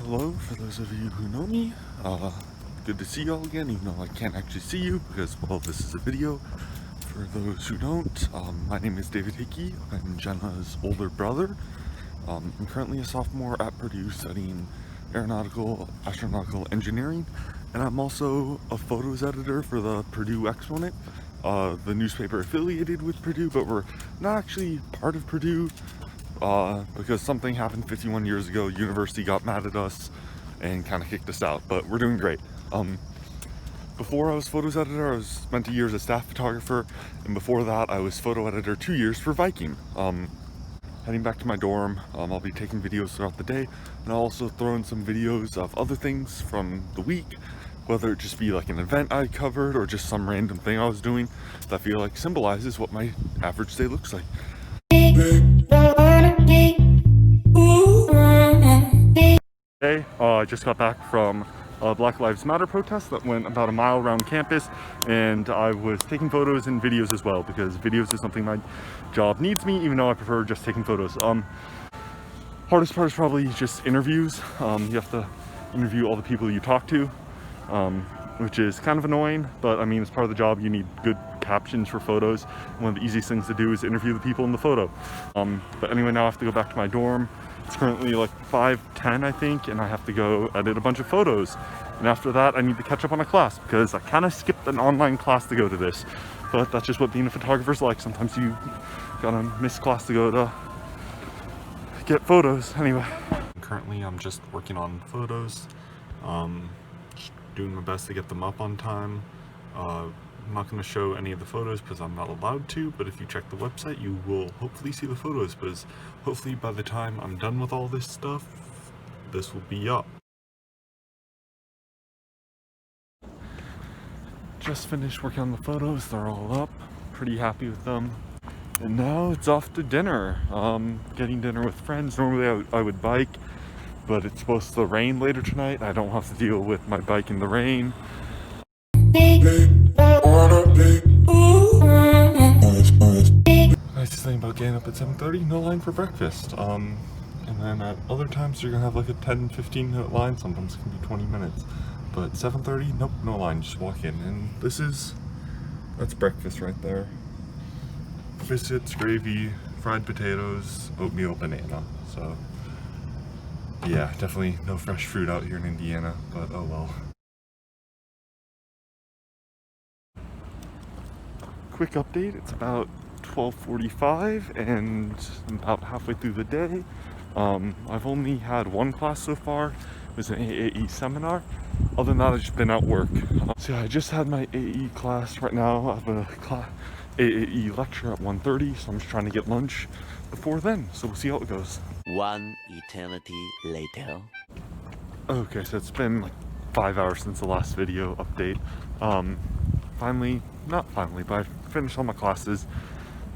Hello, for those of you who know me, good to see you all again, even though I can't actually see you because, well, this is a video. For those who don't, my name is David Hickey. I'm Jenna's older brother. I'm currently a sophomore at Purdue studying astronautical engineering, and I'm also a photos editor for the Purdue Exponent, the newspaper affiliated with Purdue, but we're not actually part of Purdue. Because something happened 51 years ago, university got mad at us and kind of kicked us out, but we're doing great. Before I was photos editor, I spent 2 years as staff photographer, and before that I was photo editor 2 years for Viking. Heading back to my dorm, I'll be taking videos throughout the day, and I'll also throw in some videos of other things from the week, whether it just be like an event I covered or just some random thing I was doing that I feel like symbolizes what my average day looks like. Today, I just got back from a Black Lives Matter protest that went about a mile around campus, and I was taking photos and videos as well, because videos is something my job needs me, even though I prefer just taking photos. Hardest part is probably just interviews. You have to interview all the people you talk to, which is kind of annoying, but I mean, as part of the job, you need good captions for photos. One of the easiest things to do is interview the people in the photo. But anyway, now I have to go back to my dorm. It's currently like 5:10, I think, and I have to go edit a bunch of photos. And after that, I need to catch up on a class, because I kind of skipped an online class to go to this. But that's just what being a photographer's like. Sometimes you gotta miss class to go to get photos. Anyway. Currently, I'm just working on photos. Just doing my best to get them up on time. I'm not going to show any of the photos because I'm not allowed to, but if you check the website, you will hopefully see the photos, because hopefully by the time I'm done with all this stuff, this will be up. Just finished working on the photos. They're all up. Pretty happy with them. And now it's off to dinner. Getting dinner with friends. Normally I would bike, but it's supposed to rain later tonight. I don't have to deal with my bike in the rain. Nice thing about getting up at 7:30, no line for breakfast. And then at other times you're gonna have like a 10-15 minute line, sometimes it can be 20 minutes. But 7:30, nope, no line, just walk in. And that's breakfast right there. Biscuits, gravy, fried potatoes, oatmeal, banana. So yeah, definitely no fresh fruit out here in Indiana, but oh well. Quick update, it's about 12:45 and I'm about halfway through the day. I've only had one class so far. It was an AAE seminar. Other than that, I've just been at work. So yeah, I just had my AAE class. Right now I have a AAE lecture at 1:30, so I'm just trying to get lunch before then, so we'll see how it goes. One eternity later. Okay, so it's been like 5 hours since the last video update. Not finally, but I finished all my classes.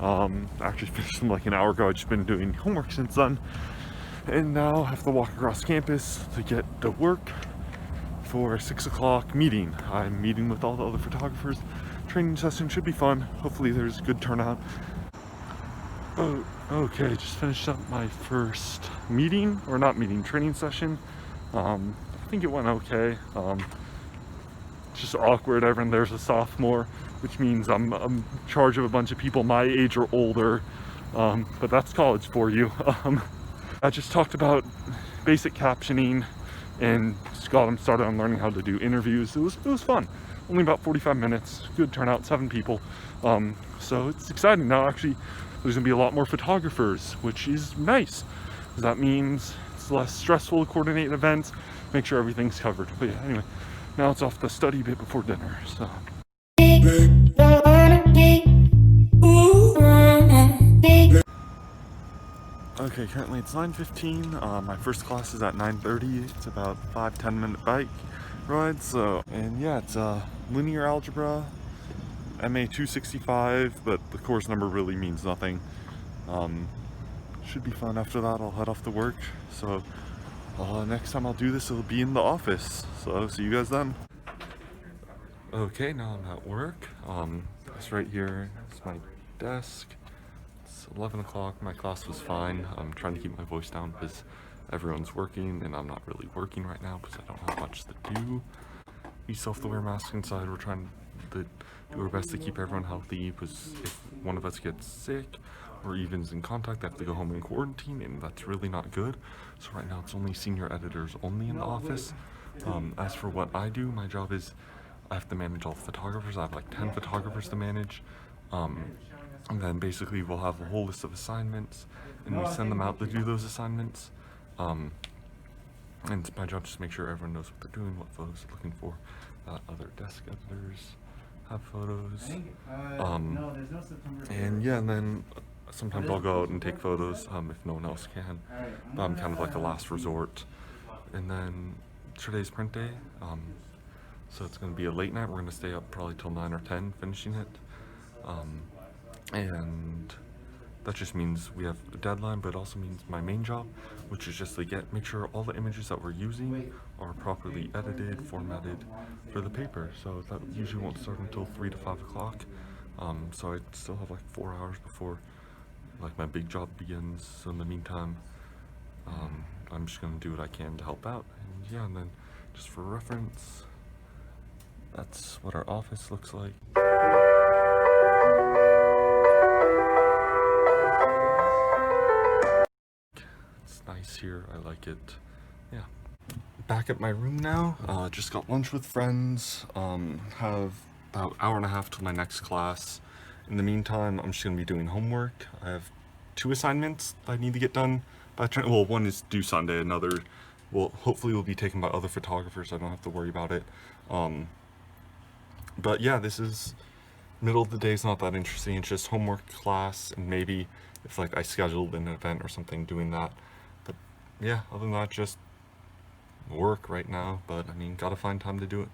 Actually finished them like an hour ago. I've just been doing homework since then. And now I have to walk across campus to get to work for a 6 o'clock meeting. I'm meeting with all the other photographers. Training session should be fun. Hopefully there's a good turnout. Oh, okay, just finished up my first training session. I think it went okay. Just awkward. Everyone there's a sophomore, which means I'm in charge of a bunch of people my age or older, but that's college for you. I just talked about basic captioning and just got them started on learning how to do interviews. It was fun. Only about 45 minutes, good turnout, 7 people. So it's exciting. Now actually there's gonna be a lot more photographers, which is nice, because that means it's less stressful to coordinate events, make sure everything's covered. But yeah, anyway, now it's off to study a bit before dinner, so. Okay, currently it's 9:15. My first class is at 9:30. It's about 5-10 minute bike ride. So, and yeah, it's linear algebra, MA 265, but the course number really means nothing. Should be fun. After that, I'll head off to work. So, next time I'll do this, it'll be in the office. So, see you guys then. Okay, now I'm at work. It's right here. It's my desk. It's 11 o'clock. My class was fine. I'm trying to keep my voice down because everyone's working and I'm not really working right now because I don't have much to do. We still have to wear masks inside. We're trying to do our best to keep everyone healthy, because if one of us gets sick or even's in contact, they have to go home and quarantine, and that's really not good. So right now it's only senior editors only in the office. As for what I do, my job is I have to manage all the photographers. I have like 10 photographers to manage. And then basically we'll have a whole list of assignments and we send them out to do those assignments. And it's my job just to make sure everyone knows what they're doing, what photos they're looking for, that other desk editors have photos. And yeah, and then sometimes I'll go out and take photos if no one else can. I'm kind of like a last resort. And then today's print day, so it's going to be a late night. We're going to stay up probably till 9 or 10 finishing it. And that just means we have a deadline, but it also means my main job, which is just to make sure all the images that we're using are properly edited, formatted for the paper. So that usually won't start until 3 to 5 o'clock. So I still have like 4 hours before like my big job begins. So in the meantime, I'm just gonna do what I can to help out. And yeah, and then just for reference, that's what our office looks like. It's nice here, I like it. Yeah. Back at my room now, just got lunch with friends, have about an hour and a half till my next class. In the meantime, I'm just gonna be doing homework. I have 2 assignments that I need to get done by well, one is due Sunday, another hopefully will be taken by other photographers, so I don't have to worry about it. But yeah, this is middle of the day. It's not that interesting. It's just homework, class, and maybe if like I scheduled an event or something, doing that. But yeah, other than that, just work right now. But I mean, gotta find time to do it.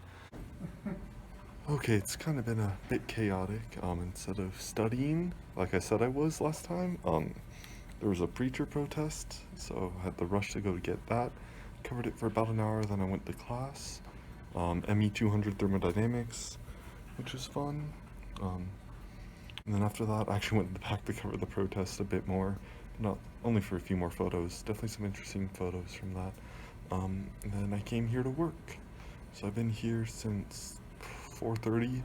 Okay, it's kind of been a bit chaotic. Instead of studying, like I said I was last time, there was a preacher protest, so I had to rush to go get that. Covered it for about an hour, then I went to class. ME 200 thermodynamics, which was fun. And then after that, I actually went back to cover the protest a bit more, not only for a few more photos, definitely some interesting photos from that. And then I came here to work. So I've been here since 4:30.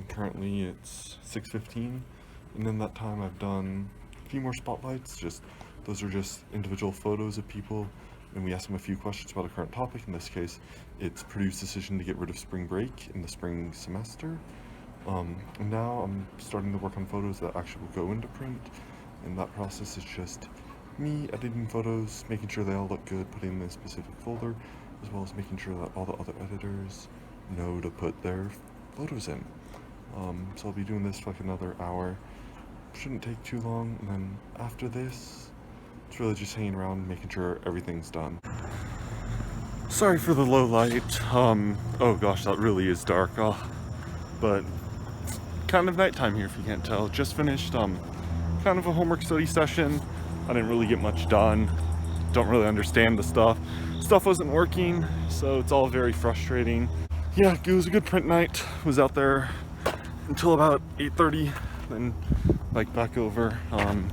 Currently it's 6:15, and in that time I've done a few more spotlights. Those are just individual photos of people, and we ask them a few questions about a current topic. In this case, it's Purdue's decision to get rid of spring break in the spring semester. And now I'm starting to work on photos that actually will go into print, and that process is just me editing photos, making sure they all look good, putting them in a specific folder, as well as making sure that all the other editors know to put their photos in. So I'll be doing this for like another hour. Shouldn't take too long, and then after this, it's really just hanging around, making sure everything's done. Sorry for the low light. Oh gosh, that really is dark. But it's kind of nighttime here if you can't tell. Just finished kind of a homework study session. I didn't really get much done. Don't really understand the stuff. Stuff wasn't working, so it's all very frustrating. Yeah, it was a good print night. Was out there until about 8:30, then like back over. And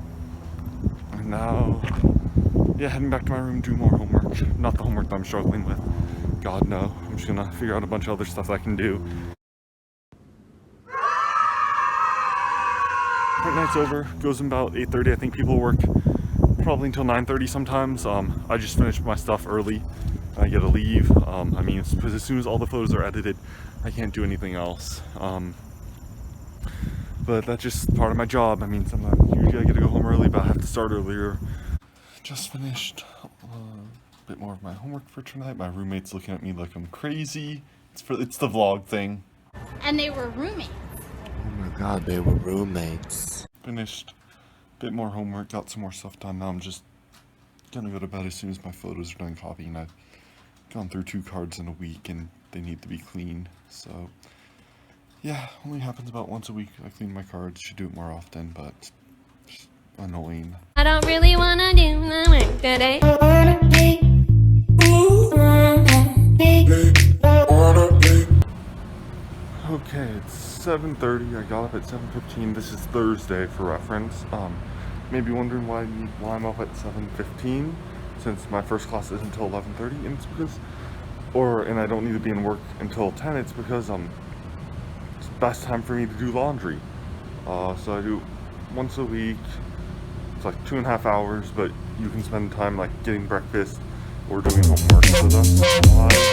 now, yeah, heading back to my room, do more homework. Not the homework that I'm struggling with. God, no. I'm just gonna figure out a bunch of other stuff I can do. Print night's over. Goes in about 8:30. I think people work probably until 9:30 sometimes. I just finished my stuff early. I get to leave. I mean, because as soon as all the photos are edited, I can't do anything else. But that's just part of my job. I mean, sometimes usually I get to go home early, but I have to start earlier. Just finished a bit more of my homework for tonight. My roommate's looking at me like I'm crazy. It's the vlog thing. And they were roommates. Oh my god, they were roommates. Finished a bit more homework, got some more stuff done. Now I'm just gonna go to bed as soon as my photos are done copying. I've gone through 2 cards in a week and they need to be clean. So yeah, only happens about once a week. I clean my cards, should do it more often, but it's annoying. I don't really wanna do the work today. Okay, it's 7:30. I got up at 7:15. This is Thursday for reference. Maybe wondering why I'm up at 7:15. since my first class isn't until 11:30, and it's because, and I don't need to be in work until 10. It's because it's the best time for me to do laundry. So I do once a week. It's like 2.5 hours, but you can spend time like getting breakfast or doing homework. So that's why